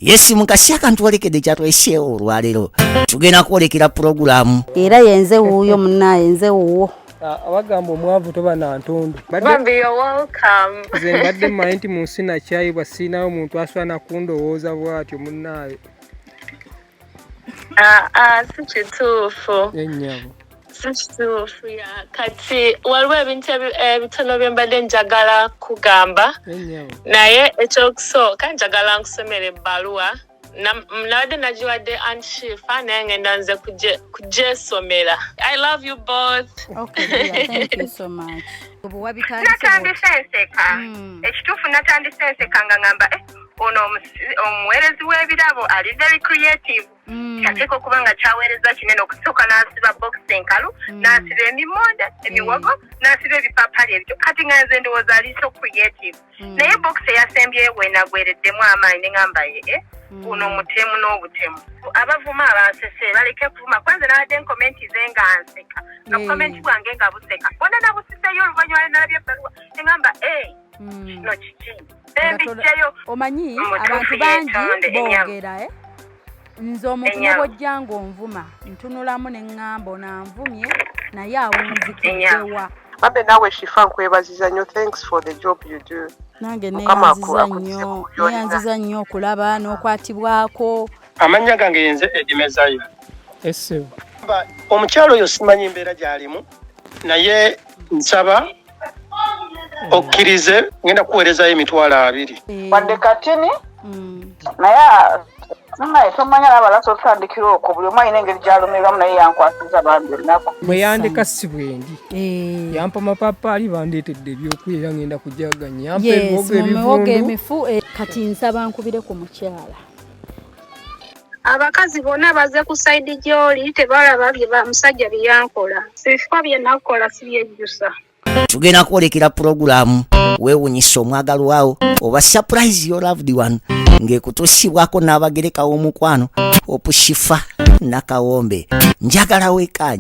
Yes mukasi akantu olekedde kyatwesheewo olwaleero tugenda kwolekera pulogulaamu era yenze wuuyo munnaye nze wuuwo abagamba omwavu toba na ntundu nze mbadde mmanyi nti mu nsi nakyayibwa siinayo omuntu aswana kundowooza bw'atyo munnaawe si kituufu ennyabo si kituufu kati waliwo ebintu ebitono bye mbadde njagala kugamba ennyabo naye ekyokusooka njagala nkusomera ebbaluwa nabadde nagiwadde anshifa naye ngenda nze kugyesomera. I love you both. Okay, dear, thank you so much. Natandisenseka ekituufu natandisenseka nga ngamba ono omuweerezi w'ebirabo ali very creative kateeka okuba nga kyaweereza kinene okusooka n'asiba bokisi enkalu n'asiba emimonde emiwogo n'asiba ebipapali ebyo kati nga nze ndowooza ali so creative naye bokisi eyasembyewo enagwereddemu amaanyi ne ngamba uno omutemu n'obutemu abavuma abasese baleke kuvuma kwanza nabadde enkomenti ze nga nseka nga komenti bwange nga buseka bona nabusiseyo oluvannyuma nalabye ebbaluwa engamba no kiki bembijjayo omanyi abantu bangi boogera nze omuntu nebwojja ng'onvuma ntunulamu ne ŋŋamba onanvumye naye awunzikiddewa Babe nawe Shifa nkwebaziza nnyo, thanks for the job you do. Nange neyanziza nnyo okulaba n'okwatibwako. Amannya gange yenze Edimezayo. ese Omukyalo oyo simanyi mbeera gy'alimu naye nsaba okkirize ngenda kuweerezayo emitwalo 2. Wadde katini naye naye tomanya n'abalasa otandikira okwo buli omu alina engeri gy'alumirwamu naye yankwasiza bambi olunaku bwe yandeka si bwendi yampa mapapaali bandeetedde ebyokulya ngenda kujaganya yampa ebiwogo emifu kati nsaba nkubire ku mukyala abakazi bonna baze ku sayidi gy'oli tebalaba bye musajja bye yankola sifa bye nakola sibyejjusa tugenda kwolekera pulogulaamu weewunyisa omwagalwawo oba surprise your loved one ng'ekutuusibwako n'abagereka w'omukwano opushifa nakawombe njagala weekanye